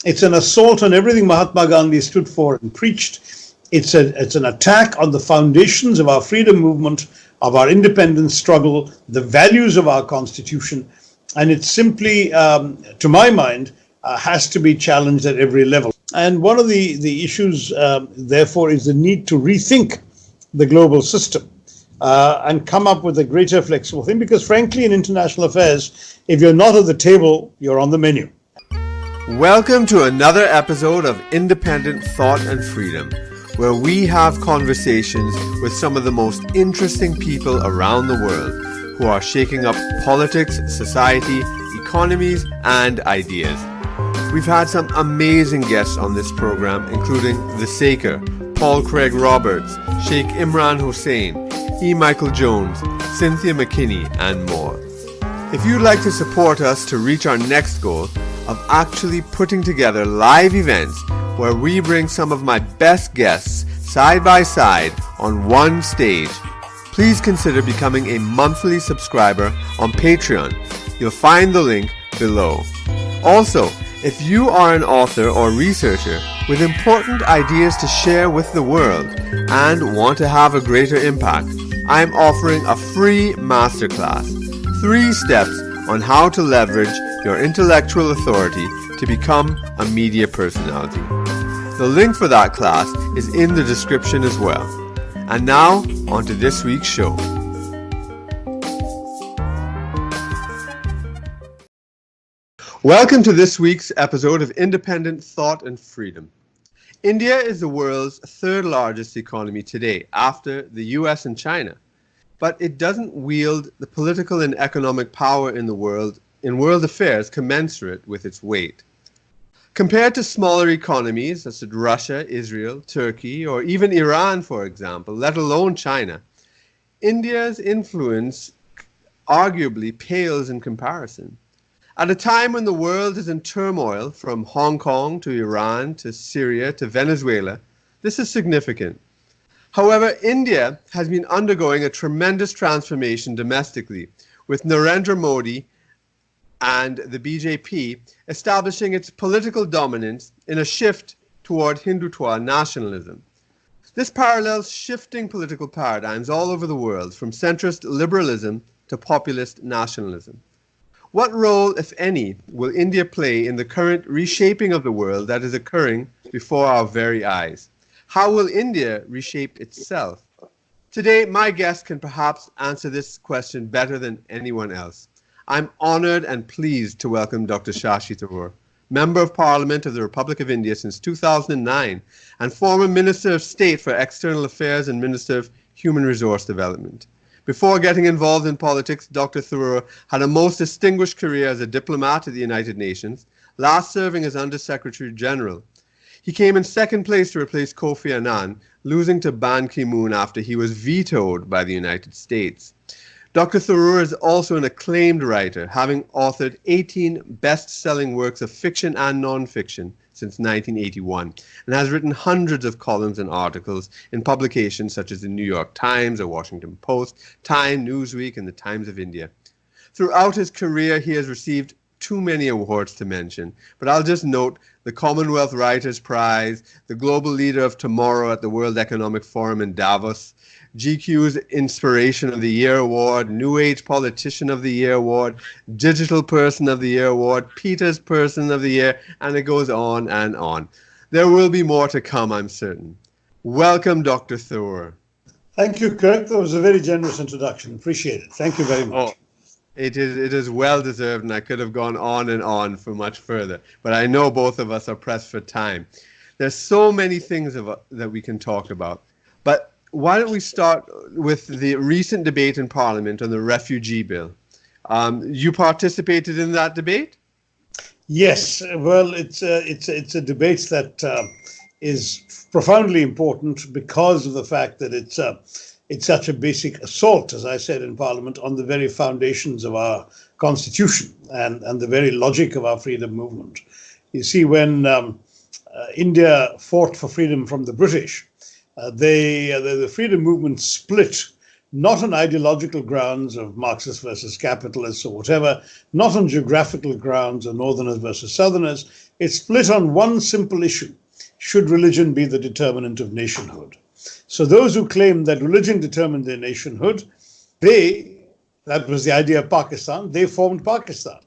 It's an assault on everything Mahatma Gandhi stood for and preached. It's an attack on the foundations of our freedom movement, of our independence struggle, the values of our constitution, and it simply, to my mind, has to be challenged at every level. And one of the issues, therefore, is the need to rethink the global system and come up with a greater flexible thing, because frankly, in international affairs, if you're not at the table, you're on the menu. Welcome to another episode of Independent Thought and Freedom, where we have conversations with some of the most interesting people around the world who are shaking up politics, society, economies, and ideas. We've had some amazing guests on this program, including The Saker, Paul Craig Roberts, Sheikh Imran Hussain, E. Michael Jones, Cynthia McKinney, and more. If you'd like to support us to reach our next goal of actually putting together live events where we bring some of my best guests side by side on one stage, please consider becoming a monthly subscriber on Patreon. You'll find the link below. Also, if you are an author or researcher with important ideas to share with the world and want to have a greater impact, I'm offering a free masterclass, 3 steps on how to leverage your intellectual authority to become a media personality. The link for that class is in the description as well. And now, on to this week's show. Welcome to this week's episode of Independent Thought and Freedom. India is the world's 3rd largest economy today, after the US and China. But it doesn't wield the political and economic power in world affairs commensurate with its weight. Compared to smaller economies such as Russia, Israel, Turkey, or even Iran, for example, let alone China, India's influence arguably pales in comparison. At a time when the world is in turmoil, from Hong Kong to Iran to Syria to Venezuela, this is significant. However, India has been undergoing a tremendous transformation domestically, with Narendra Modi and the BJP establishing its political dominance in a shift toward Hindutva nationalism. This parallels shifting political paradigms all over the world, from centrist liberalism to populist nationalism. What role, if any, will India play in the current reshaping of the world that is occurring before our very eyes? How will India reshape itself? Today, my guest can perhaps answer this question better than anyone else. I'm honored and pleased to welcome Dr. Shashi Tharoor, Member of Parliament of the Republic of India since 2009 and former Minister of State for External Affairs and Minister of Human Resource Development. Before getting involved in politics, Dr. Tharoor had a most distinguished career as a diplomat at the United Nations, last serving as Under Secretary General. He came in 2nd place to replace Kofi Annan, losing to Ban Ki-moon after he was vetoed by the United States. Dr. Tharoor is also an acclaimed writer, having authored 18 best-selling works of fiction and non-fiction since 1981, and has written hundreds of columns and articles in publications such as the New York Times, the Washington Post, Time, Newsweek, and the Times of India. Throughout his career, he has received too many awards to mention, but I'll just note the Commonwealth Writers' Prize, the Global Leader of Tomorrow at the World Economic Forum in Davos, GQ's Inspiration of the Year Award, New Age Politician of the Year Award, Digital Person of the Year Award, Peter's Person of the Year, and it goes on and on. There will be more to come, I'm certain. Welcome, Dr. Tharoor. Thank you, Kirk. That was a very generous introduction. Appreciate it. Thank you very much. It is well deserved, and I could have gone on and on for much further, but I know both of us are pressed for time. There's so many things that we can talk about, but why don't we start with the recent debate in Parliament on the refugee bill? You participated in that debate? Yes. Well, it's a debate that is profoundly important because of the fact that it's such a basic assault, as I said in Parliament, on the very foundations of our Constitution and the very logic of our freedom movement. You see, when India fought for freedom from the British, the freedom movement split not on ideological grounds of Marxists versus capitalists or whatever, not on geographical grounds of Northerners versus Southerners. It's split on one simple issue. Should religion be the determinant of nationhood? So those who claim that religion determined their nationhood, that was the idea of Pakistan, they formed Pakistan.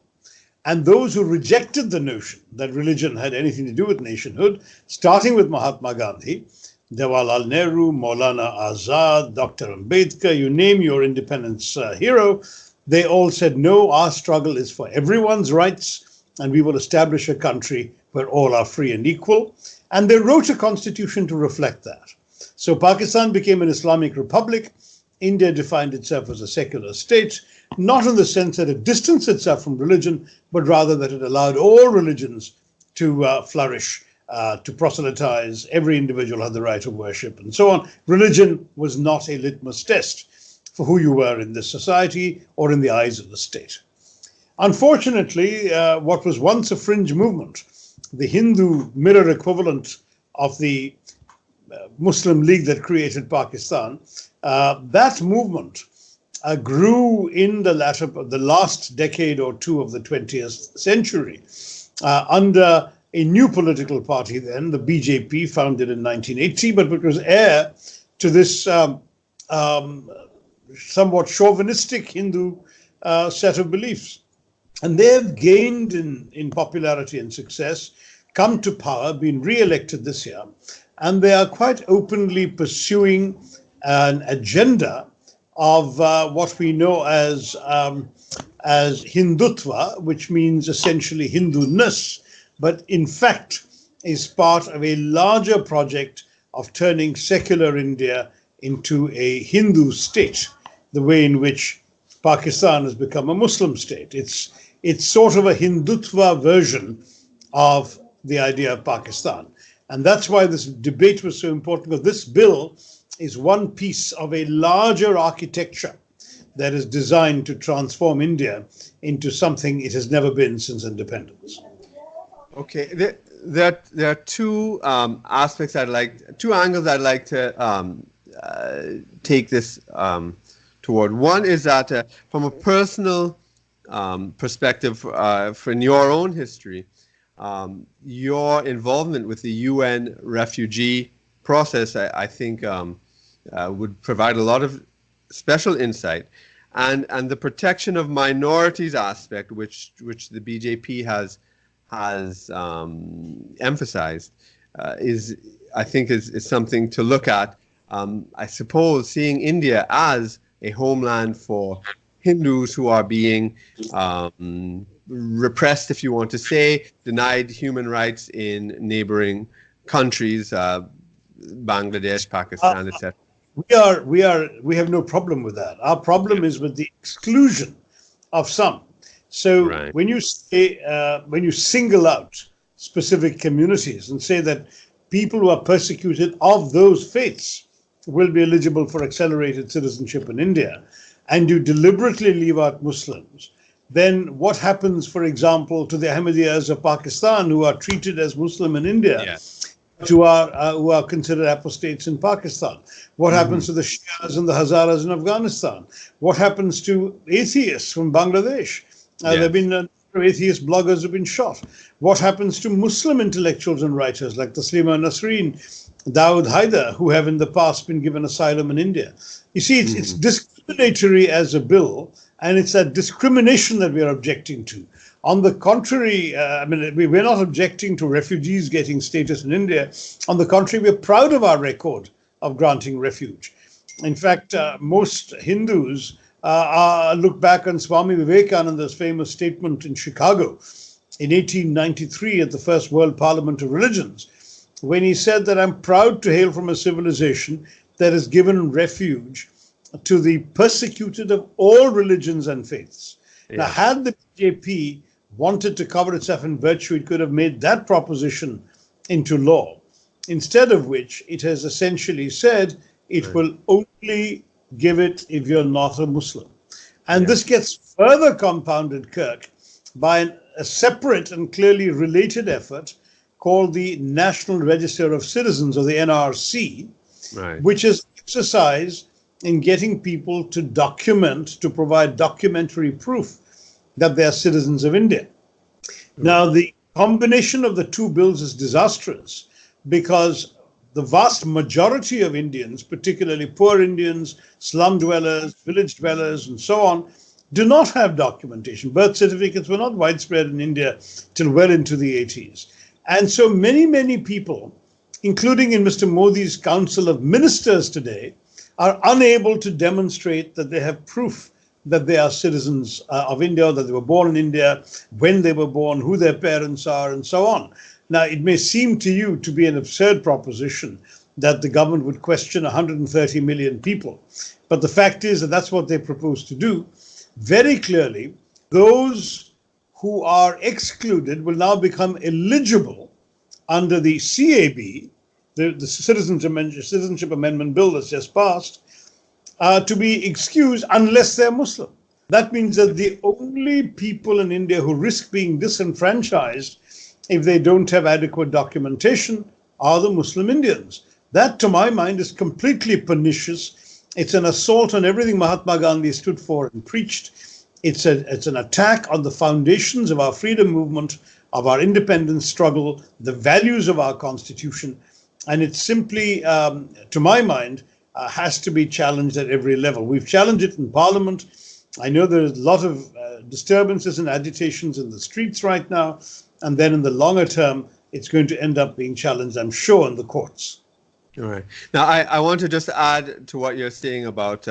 And those who rejected the notion that religion had anything to do with nationhood, starting with Mahatma Gandhi, Jawaharlal Nehru, Maulana Azad, Dr. Ambedkar, you name your independence hero, they all said, no, our struggle is for everyone's rights, and we will establish a country where all are free and equal. And they wrote a constitution to reflect that. So Pakistan became an Islamic republic. India defined itself as a secular state, not in the sense that it distanced itself from religion, but rather that it allowed all religions to flourish, to proselytize. Every individual had the right of worship and so on. Religion was not a litmus test for who you were in this society or in the eyes of the state. Unfortunately, what was once a fringe movement, the Hindu mirror equivalent of the Muslim League that created Pakistan, that movement grew in the last decade or two of the 20th century under a new political party then, the BJP, founded in 1980, but which was heir to this somewhat chauvinistic Hindu set of beliefs. And they've gained in popularity and success, come to power, been re-elected this year, and they are quite openly pursuing an agenda of what we know as Hindutva, which means essentially Hindu-ness, but in fact is part of a larger project of turning secular India into a Hindu state, the way in which Pakistan has become a Muslim state. It's sort of a Hindutva version of the idea of Pakistan. And that's why this debate was so important, because this bill is one piece of a larger architecture that is designed to transform India into something it has never been since independence. Okay, there are two aspects two angles I'd like to take this toward. One is that from a personal perspective, from your own history, your involvement with the UN refugee process, I think, would provide a lot of special insight, and the protection of minorities aspect, which the BJP has emphasized, is something to look at. I suppose seeing India as a homeland for Hindus who are being repressed, if you want to say, denied human rights in neighboring countries, Bangladesh, Pakistan, etc. We have no problem with that. Our problem is with the exclusion of some. So when you single out specific communities and say that people who are persecuted of those faiths will be eligible for accelerated citizenship in India, and you deliberately leave out Muslims, then what happens, for example, to the Ahmadiyyas of Pakistan who are treated as Muslim in India? Yes. Who are considered apostates in Pakistan? What happens to the Shias and the Hazaras in Afghanistan? What happens to atheists from Bangladesh? There have been atheist bloggers who have been shot. What happens to Muslim intellectuals and writers like Taslima Nasreen, Dawood Haider, who have in the past been given asylum in India? You see, it's discriminatory as a bill, and it's that discrimination that we are objecting to. On the contrary, we're not objecting to refugees getting status in India. On the contrary, we're proud of our record of granting refuge. In fact, most Hindus look back on Swami Vivekananda's famous statement in Chicago in 1893 at the First World Parliament of Religions, when he said that I'm proud to hail from a civilization that has given refuge to the persecuted of all religions and faiths. Yeah. Now, had the BJP wanted to cover itself in virtue, it could have made that proposition into law, instead of which it has essentially said it will only give it if you're not a Muslim. And this gets further compounded, Kirk, by a separate and clearly related effort called the National Register of Citizens, or the NRC, which has exercised in getting people to document, to provide documentary proof that they are citizens of India. Now, the combination of the two bills is disastrous because the vast majority of Indians, particularly poor Indians, slum dwellers, village dwellers, and so on, do not have documentation. Birth certificates were not widespread in India till well into the 80s. And so many people, including in Mr. Modi's Council of Ministers today, are unable to demonstrate that they have proof that they are citizens of India, that they were born in India, when they were born, who their parents are, and so on. Now, it may seem to you to be an absurd proposition that the government would question 130 million people. But the fact is that that's what they propose to do. Very clearly, those who are excluded will now become eligible under the CAB, the Citizenship Amendment Bill that's just passed, to be excused unless they're Muslim. That means that the only people in India who risk being disenfranchised if they don't have adequate documentation are the Muslim Indians. That, to my mind, is completely pernicious. It's an assault on everything Mahatma Gandhi stood for and preached. It's an attack on the foundations of our freedom movement, of our independence struggle, the values of our constitution. And it simply, to my mind, has to be challenged at every level. We've challenged it in Parliament. I know there's a lot of disturbances and agitations in the streets right now. And then in the longer term, it's going to end up being challenged, I'm sure, in the courts. All right. Now, I want to just add to what you're saying about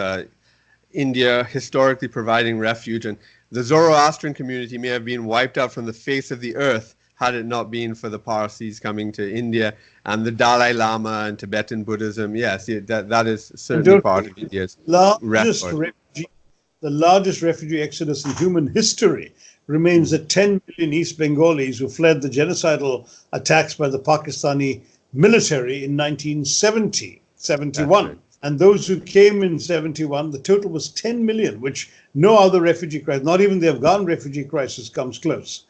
India historically providing refuge. And the Zoroastrian community may have been wiped out from the face of the earth had it not been for the Parsis coming to India and the Dalai Lama and Tibetan Buddhism. Yes, that is certainly part of India's record. The largest refugee exodus in human history remains the 10 million East Bengalis who fled the genocidal attacks by the Pakistani military in 1970, 71. Right. And those who came in 71, the total was 10 million, which no other refugee crisis, not even the Afghan refugee crisis, comes close.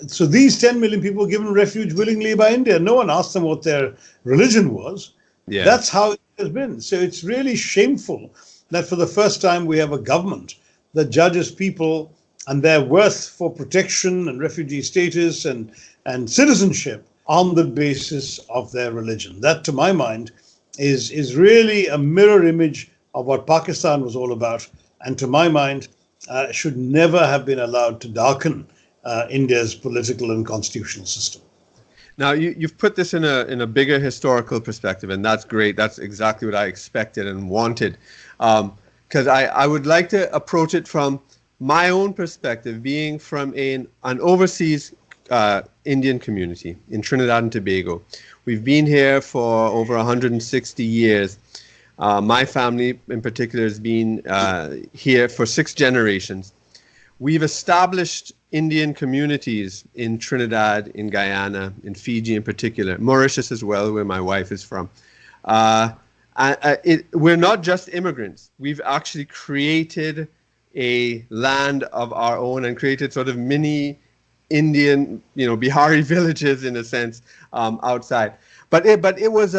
So these 10 million people were given refuge willingly by India. No one asked them what their religion was. Yeah. That's how it has been. So it's really shameful that for the first time we have a government that judges people and their worth for protection and refugee status and citizenship on the basis of their religion. That, to my mind, is really a mirror image of what Pakistan was all about, and to my mind, should never have been allowed to darken India's political and constitutional system. Now, you've put this in a bigger historical perspective, and that's great. That's exactly what I expected and wanted. Because I would like to approach it from my own perspective, being from an overseas Indian community in Trinidad and Tobago. We've been here for over 160 years. My family in particular has been here for 6 generations. We've established Indian communities in Trinidad, in Guyana, in Fiji in particular, Mauritius as well, where my wife is from. We're not just immigrants. We've actually created a land of our own and created sort of mini Indian, Bihari villages in a sense outside. But it was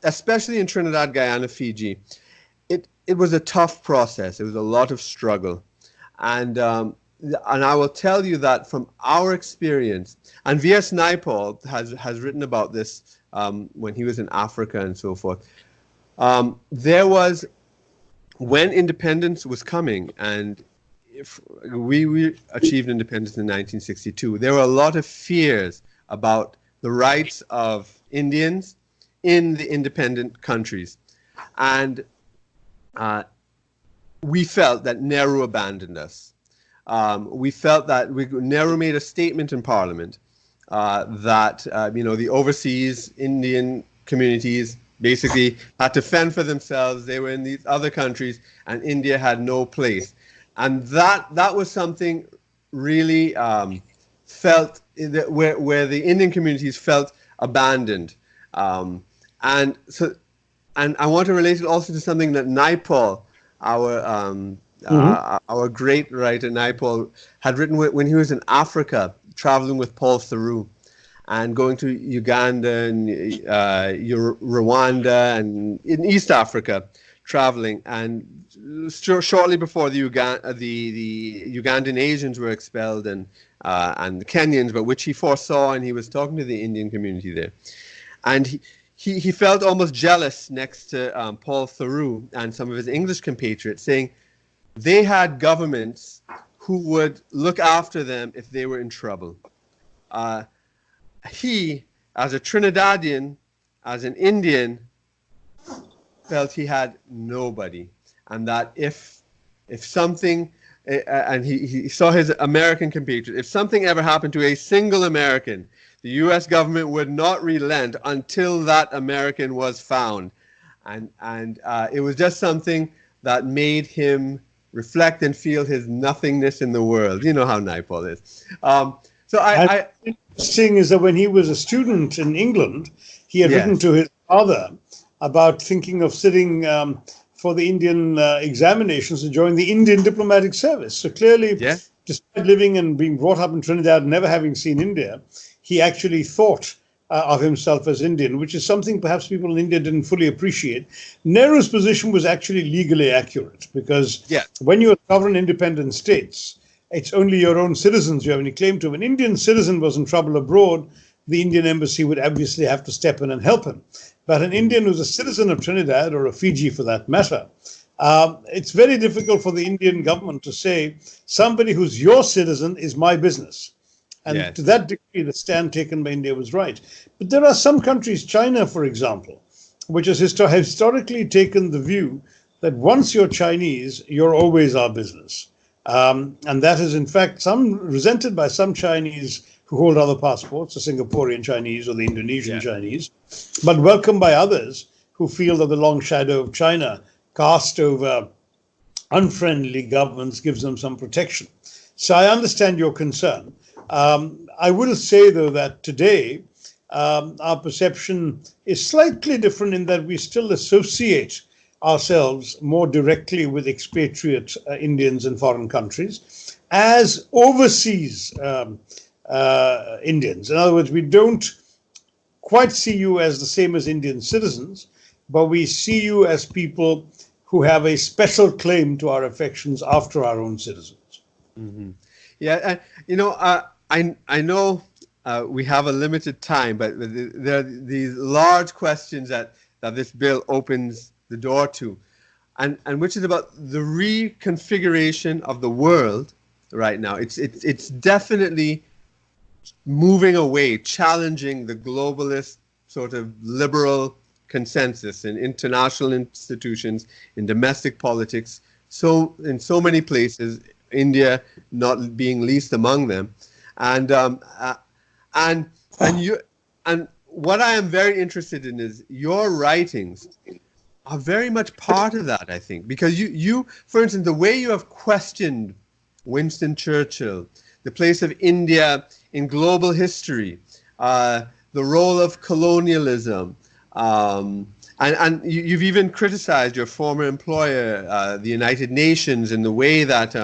especially in Trinidad, Guyana, Fiji, it was a tough process. It was a lot of struggle, and I will tell you that from our experience. And V.S. Naipaul has written about this when he was in Africa and so forth. There was, when independence was coming, and if we achieved independence in 1962, there were a lot of fears about the rights of Indians in the independent countries. And we felt that Nehru abandoned us. We felt that Nehru made a statement in Parliament that the overseas Indian communities basically had to fend for themselves. They were in these other countries, and India had no place. And that was something really felt where the Indian communities felt abandoned. And I want to relate it also to something that Naipaul, our great writer Naipaul, had written when he was in Africa, traveling with Paul Tharoor, and going to Uganda and Rwanda and in East Africa, traveling, and shortly before the Ugandan Asians were expelled and the Kenyans, but which he foresaw, and he was talking to the Indian community there, and he felt almost jealous next to Paul Tharoor and some of his English compatriots, saying they had governments who would look after them if they were in trouble. He, as a Trinidadian, as an Indian, felt he had nobody, and that if something, and he saw his American compatriots, if something ever happened to a single American, the U.S. government would not relent until that American was found, and it was just something that made him reflect and feel his nothingness in the world. You know how Naipaul is. Interesting is that when he was a student in England, he had written to his father about thinking of sitting for the Indian examinations to join the Indian diplomatic service. So clearly, despite living and being brought up in Trinidad and never having seen India, he actually thought of himself as Indian, which is something perhaps people in India didn't fully appreciate. Nehru's position was actually legally accurate, because when you're sovereign independent states, it's only your own citizens you have any claim to. If an Indian citizen was in trouble abroad, the Indian embassy would obviously have to step in and help him. But an Indian who's a citizen of Trinidad, or of Fiji for that matter, it's very difficult for the Indian government to say somebody who's your citizen is my business. And to that degree, the stand taken by India was right. But there are some countries, China, for example, which has historically taken the view that once you're Chinese, you're always our business. And that is, in fact, resented by some Chinese who hold other passports, the Singaporean Chinese or the Indonesian Chinese, but welcomed by others who feel that the long shadow of China cast over unfriendly governments gives them some protection. So I understand your concern. I will say, though, that today our perception is slightly different in that we still associate ourselves more directly with expatriate Indians in foreign countries as overseas Indians. In other words, we don't quite see you as the same as Indian citizens, but we see you as people who have a special claim to our affections after our own citizens. Mm-hmm. Yeah, I know we have a limited time, but there are these large questions that this bill opens the door to, and which is about the reconfiguration of the world right now. It's definitely moving away, challenging the globalist sort of liberal consensus in international institutions, in domestic politics. So in so many places, India not being least among them, and what I am very interested in is your writings are very much part of that, I think, because you, for instance, the way you have questioned Winston Churchill, the place of India in global history, the role of colonialism, and you've even criticized your former employer, the United Nations, in the way that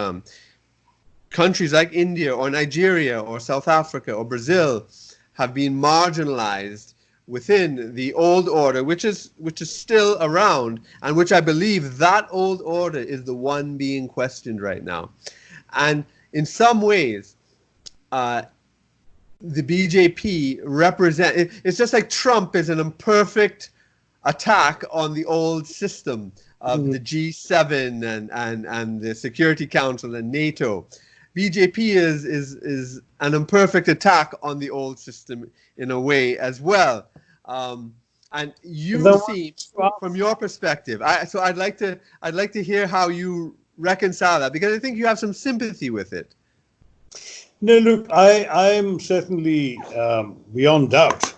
countries like India or Nigeria or South Africa or Brazil have been marginalized within the old order, which is still around, and which I believe that old order is the one being questioned right now. And in some ways, the BJP it's just like Trump is an imperfect attack on the old system of the G7 and the Security Council and NATO. BJP is an imperfect attack on the old system in a way as well. And you see, from your perspective, so I'd like to hear how you reconcile that, because I think you have some sympathy with it. No, look, I'm certainly beyond doubt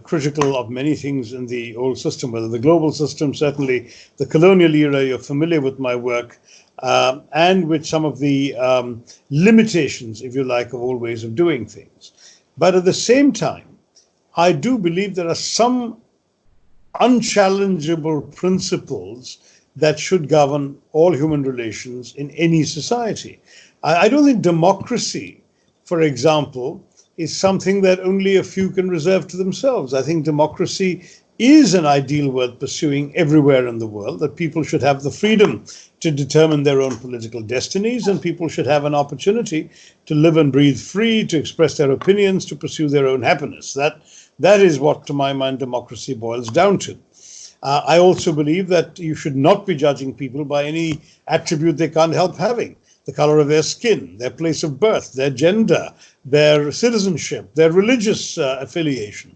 critical of many things in the old system, whether the global system, certainly the colonial era. You're familiar with my work, and with some of the limitations, if you like, of old ways of doing things. But at the same time, I do believe there are some unchallengeable principles that should govern all human relations in any society. I don't think democracy, for example, is something that only a few can reserve to themselves. I think democracy is an ideal worth pursuing everywhere in the world, that people should have the freedom to determine their own political destinies, and people should have an opportunity to live and breathe free, to express their opinions, to pursue their own happiness. That is what, to my mind, democracy boils down to. I also believe that you should not be judging people by any attribute they can't help having. The color of their skin, their place of birth, their gender, their citizenship, their religious affiliation.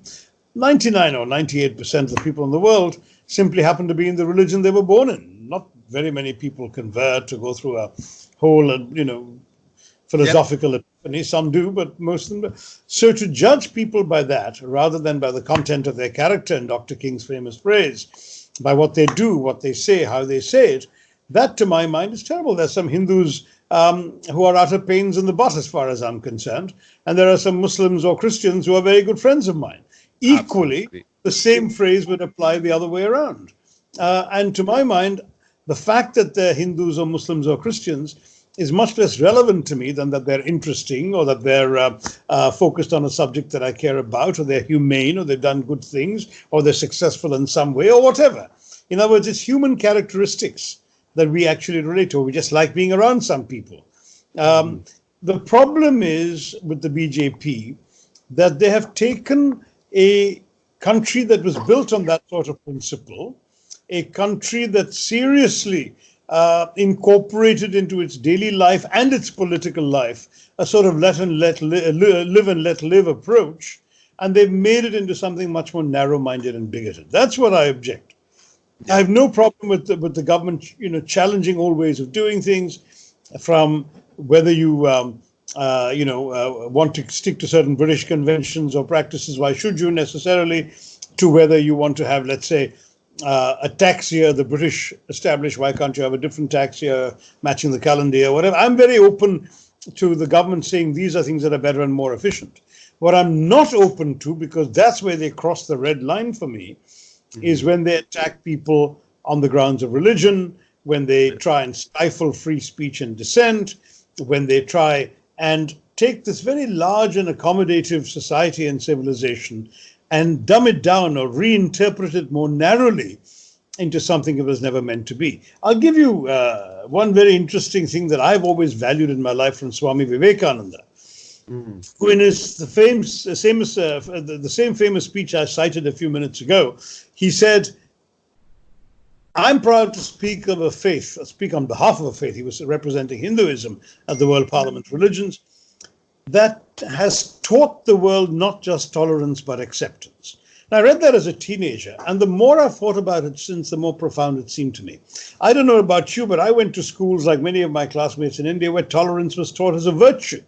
99 or 98% of the people in the world simply happen to be in the religion they were born in. Not very many people convert or go through a whole, philosophical epiphany. Some do, but most of them do. So to judge people by that, rather than by the content of their character, in Dr. King's famous phrase, by what they do, what they say, how they say it, that, to my mind, is terrible. There's some Hindus who are utter pains in the butt, as far as I'm concerned, and there are some Muslims or Christians who are very good friends of mine. Equally, absolutely, the same phrase would apply the other way around. And to my mind, the fact that they're Hindus or Muslims or Christians is much less relevant to me than that they're interesting, or that they're focused on a subject that I care about, or they're humane, or they've done good things, or they're successful in some way, or whatever. In other words, it's human characteristics that we actually relate to. We just like being around some people. The problem is with the BJP that they have taken a country that was built on that sort of principle, a country that seriously incorporated into its daily life and its political life a sort of live and let live approach, and they've made it into something much more narrow-minded and bigoted. That's what I object. I have no problem with the government, challenging all ways of doing things, from whether you want to stick to certain British conventions or practices. Why should you necessarily? To whether you want to have, let's say, a tax year the British established. Why can't you have a different tax year matching the calendar year, whatever? I'm very open to the government saying these are things that are better and more efficient. What I'm not open to, because that's where they cross the red line for me, is when they attack people on the grounds of religion, when they try and stifle free speech and dissent, when they try and take this very large and accommodative society and civilization and dumb it down or reinterpret it more narrowly into something it was never meant to be. I'll give you one very interesting thing that I've always valued in my life from Swami Vivekananda, who in his the same famous speech I cited a few minutes ago, he said, I'm proud to speak of a faith, speak on behalf of a faith, he was representing Hinduism at the World Parliament of Religions, that has taught the world not just tolerance but acceptance. Now, I read that as a teenager, and the more I've thought about it since, the more profound it seemed to me. I don't know about you, but I went to schools like many of my classmates in India where tolerance was taught as a virtue.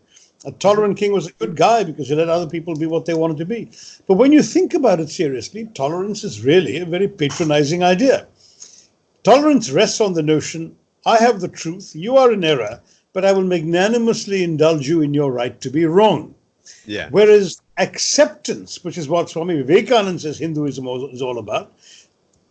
A tolerant king was a good guy because he let other people be what they wanted to be. But when you think about it seriously, tolerance is really a very patronizing idea. Tolerance rests on the notion, I have the truth, you are in error, but I will magnanimously indulge you in your right to be wrong. Yeah. Whereas acceptance, which is what Swami Vivekananda says Hinduism is all about,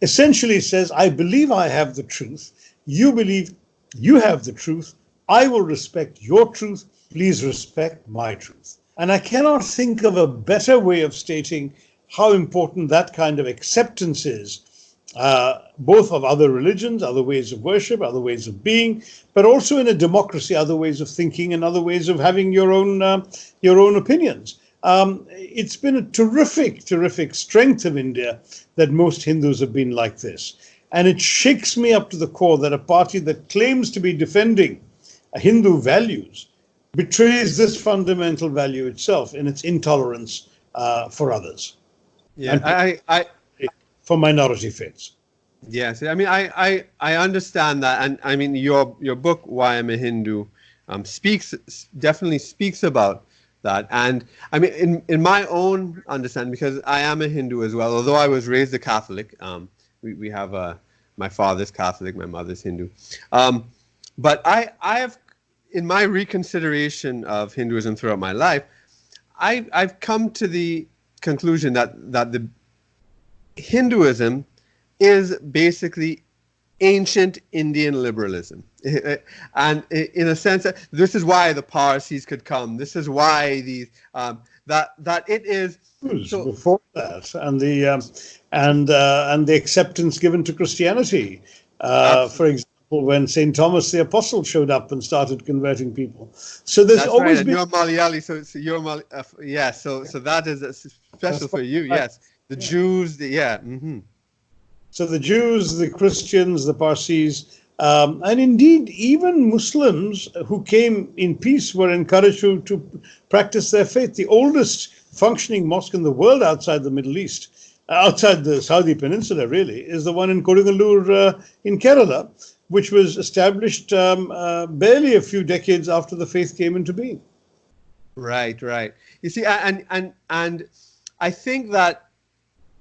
essentially says, I believe I have the truth, you believe you have the truth, I will respect your truth, please respect my truth. And I cannot think of a better way of stating how important that kind of acceptance is, both of other religions, other ways of worship, other ways of being, but also in a democracy, other ways of thinking and other ways of having your own opinions. It's been a terrific strength of India that most Hindus have been like this. And it shakes me up to the core that a party that claims to be defending Hindu values betrays this fundamental value itself in its intolerance for others. Yeah, for minority faiths. Yes, I mean, I understand that, and I mean, your book, Why I'm a Hindu, definitely speaks about that. And I mean, in my own understanding, because I am a Hindu as well, although I was raised a Catholic, we have my father's Catholic, my mother's Hindu, but I have, in my reconsideration of Hinduism throughout my life, I've come to the conclusion that the Hinduism is basically ancient Indian liberalism. And in a sense, this is why the Parsis could come. This is why that it is so. Before that, and the acceptance given to Christianity. For example, when Saint Thomas the Apostle showed up and started converting people. So there's That's always right. And been. you're Malayali, so you're yeah. So that is special for you. Yes, the Jews. So the Jews, the Christians, the Parsis, and indeed even Muslims who came in peace were encouraged to practice their faith. The oldest functioning mosque in the world outside the Middle East, outside the Saudi Peninsula really, is the one in Kodungalur in Kerala, which was established barely a few decades after the faith came into being. Right. You see, and I think that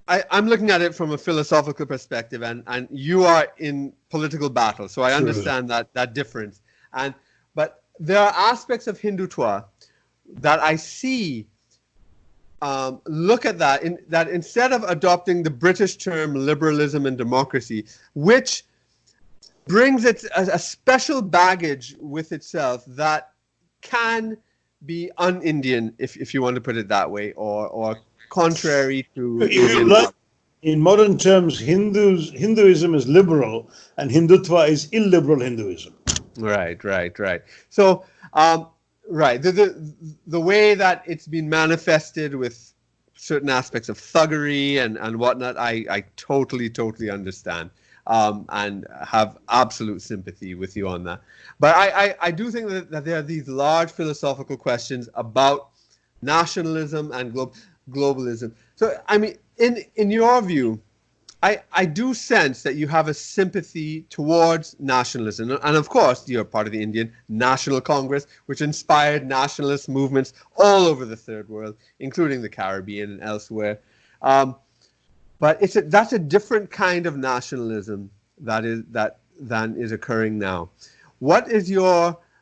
I'm looking at it from a philosophical perspective, and you are in political battle, so I understand that difference. But there are aspects of Hindutva that I see. Look at that instead of adopting the British term liberalism and democracy, which brings it a special baggage with itself that can be un-Indian, if you want to put it that way, or contrary to Indian. In modern terms, Hinduism is liberal and Hindutva is illiberal Hinduism. Right. So, the way that it's been manifested with certain aspects of thuggery and whatnot, I totally understand. And have absolute sympathy with you on that. But I do think that there are these large philosophical questions about nationalism and globalism. So, I mean, in your view, I do sense that you have a sympathy towards nationalism. And of course, you're part of the Indian National Congress, which inspired nationalist movements all over the Third World, including the Caribbean and elsewhere. But that's a different kind of nationalism than is occurring now. What is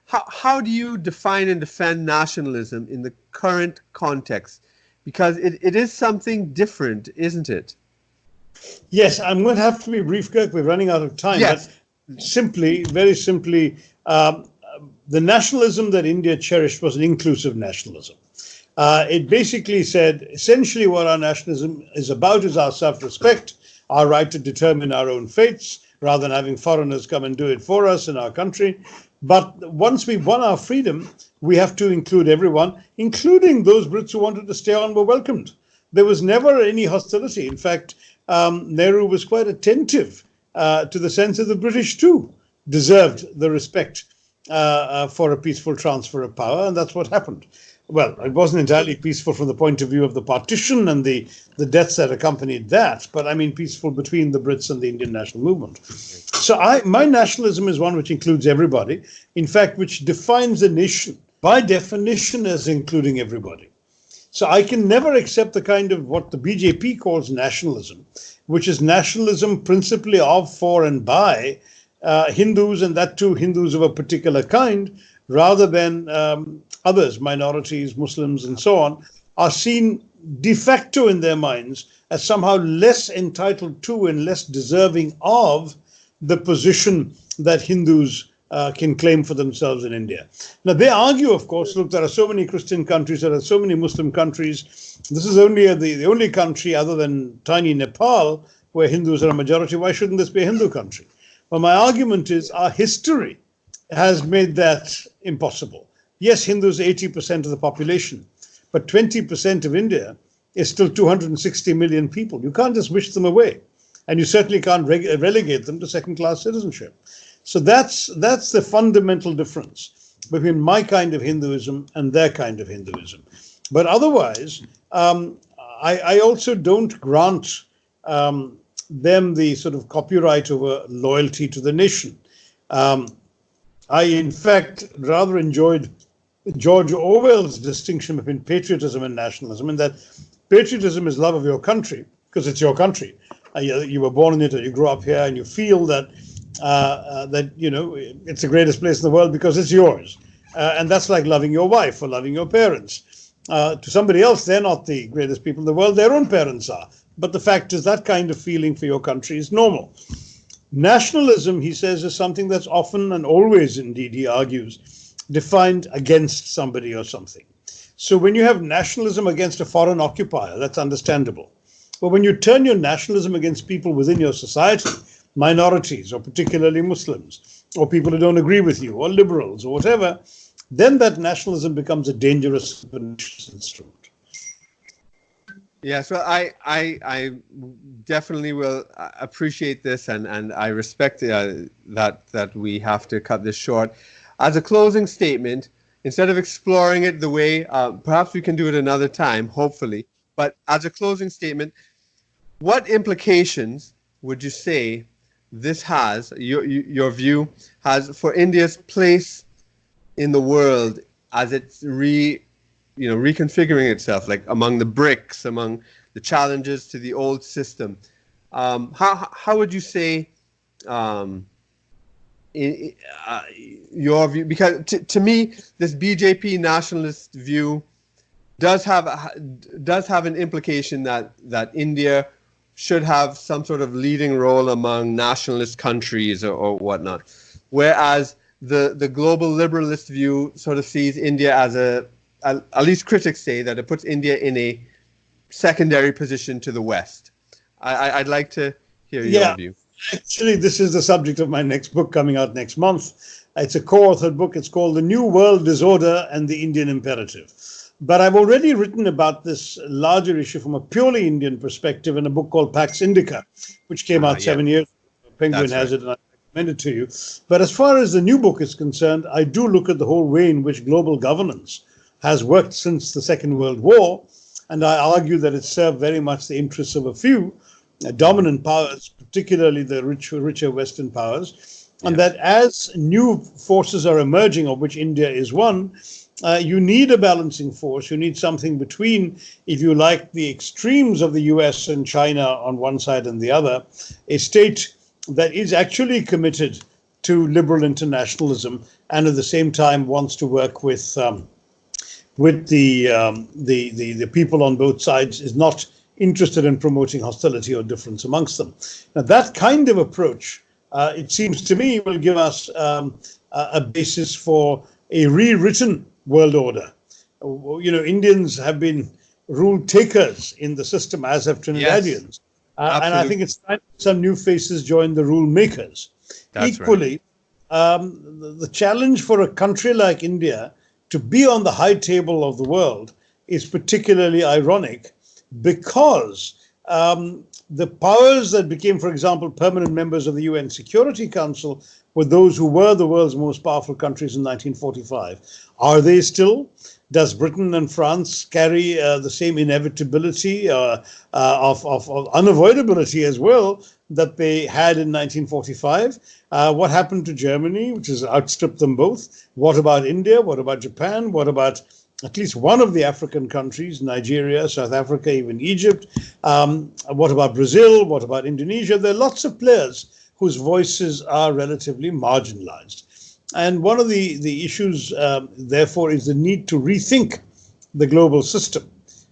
how do you define and defend nationalism in the current context? Because it is something different, isn't it? Yes, I'm going to have to be brief, Kirk. We're running out of time. Yes. But very simply, the nationalism that India cherished was an inclusive nationalism. It basically said, essentially what our nationalism is about is our self-respect, our right to determine our own fates, rather than having foreigners come and do it for us in our country. But once we've won our freedom, we have to include everyone, including those Brits who wanted to stay on were welcomed. There was never any hostility. In fact, Nehru was quite attentive to the sense that the British too deserved the respect for a peaceful transfer of power, and that's what happened. Well, it wasn't entirely peaceful from the point of view of the partition and the deaths that accompanied that, but I mean peaceful between the Brits and the Indian national movement. So my nationalism is one which includes everybody, in fact, which defines a nation by definition as including everybody. So I can never accept the kind of what the BJP calls nationalism, which is nationalism principally of, for, and by Hindus, and that too Hindus of a particular kind, rather than others, minorities, Muslims, and so on, are seen de facto in their minds as somehow less entitled to and less deserving of the position that Hindus can claim for themselves in India. Now, they argue, of course, look, there are so many Christian countries, there are so many Muslim countries. This is only the only country other than tiny Nepal where Hindus are a majority. Why shouldn't this be a Hindu country? Well, my argument is our history has made that impossible. Yes, Hindus are 80% of the population, but 20% of India is still 260 million people. You can't just wish them away, and you certainly can't relegate them to second-class citizenship. So that's the fundamental difference between my kind of Hinduism and their kind of Hinduism. But otherwise, I also don't grant them the sort of copyright over loyalty to the nation. I, in fact, rather enjoyed George Orwell's distinction between patriotism and nationalism, in that patriotism is love of your country, because it's your country. You were born in it, or you grew up here, and you feel that it's the greatest place in the world because it's yours. And that's like loving your wife or loving your parents. To somebody else, they're not the greatest people in the world, their own parents are. But the fact is that kind of feeling for your country is normal. Nationalism, he says, is something that's often and always, indeed, he argues, defined against somebody or something. So when you have nationalism against a foreign occupier, that's understandable. But when you turn your nationalism against people within your society, minorities, or particularly Muslims, or people who don't agree with you, or liberals, or whatever, then that nationalism becomes a dangerous instrument. Yeah, so I definitely will appreciate this, and I respect that we have to cut this short. As a closing statement, instead of exploring it the way, perhaps we can do it another time, hopefully, but as a closing statement, what implications would you say this has, your view, has for India's place in the world as it's reconfiguring itself, like among the BRICS, among the challenges to the old system? How would you say your view? Because to me, this BJP nationalist view does have an implication that India should have some sort of leading role among nationalist countries or whatnot, whereas the global liberalist view sort of sees India as at least critics say that it puts India in a secondary position to the West. I'd like to hear your view. Actually, this is the subject of my next book coming out next month. It's a co-authored book. It's called The New World Disorder and the Indian Imperative. But I've already written about this larger issue from a purely Indian perspective in a book called Pax Indica, which came out 7 years ago. Penguin has it, and I recommend it to you. But as far as the new book is concerned, I do look at the whole way in which global governance has worked since the Second World War, and I argue that it served very much the interests of a few dominant powers, particularly the richer Western powers, and that as new forces are emerging, of which India is one, you need a balancing force. You need something between, if you like, the extremes of the US and China on one side and the other, a state that is actually committed to liberal internationalism and at the same time wants to work with the people on both sides, is not interested in promoting hostility or difference amongst them. Now, that kind of approach, it seems to me, will give us a basis for a rewritten world order. Indians have been rule takers in the system, as have Trinidadians. And I think it's time some new faces join the rule makers. Equally, the challenge for a country like India to be on the high table of the world is particularly ironic, because the powers that became, for example, permanent members of the UN Security Council were those who were the world's most powerful countries in 1945. Are they still? Does Britain and France carry the same inevitability of unavoidability as well that they had in 1945? What happened to Germany, which has outstripped them both? What about India? What about Japan? What about at least one of the African countries, Nigeria, South Africa, even Egypt? What about Brazil? What about Indonesia? There are lots of players whose voices are relatively marginalized. And one of the issues, therefore, is the need to rethink the global system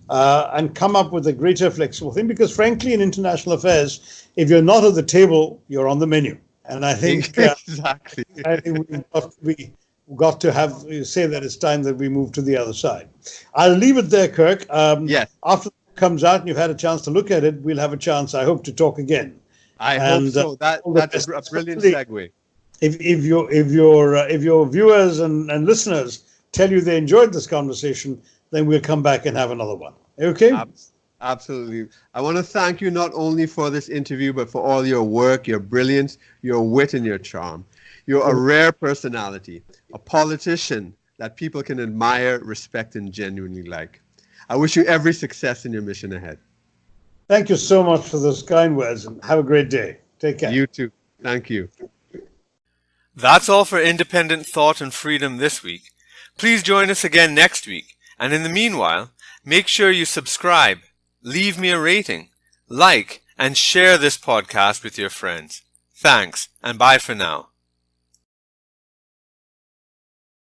and come up with a greater flexible thing. Because frankly, in international affairs, if you're not at the table, you're on the menu. And I think exactly. I think we got to say that it's time that we move to the other side. I'll leave it there, Kirk. Yes. After it comes out and you've had a chance to look at it, we'll have a chance, I hope, to talk again. I hope so. That's a brilliant segue. If your viewers and listeners tell you they enjoyed this conversation, then we'll come back and have another one. Okay? Absolutely. I want to thank you not only for this interview, but for all your work, your brilliance, your wit, and your charm. You're a rare personality, a politician that people can admire, respect, and genuinely like. I wish you every success in your mission ahead. Thank you so much for those kind words, and have a great day. Take care. You too. Thank you. That's all for Independent Thought and Freedom this week. Please join us again next week. And in the meanwhile, make sure you subscribe, leave me a rating, like, and share this podcast with your friends. Thanks, and bye for now.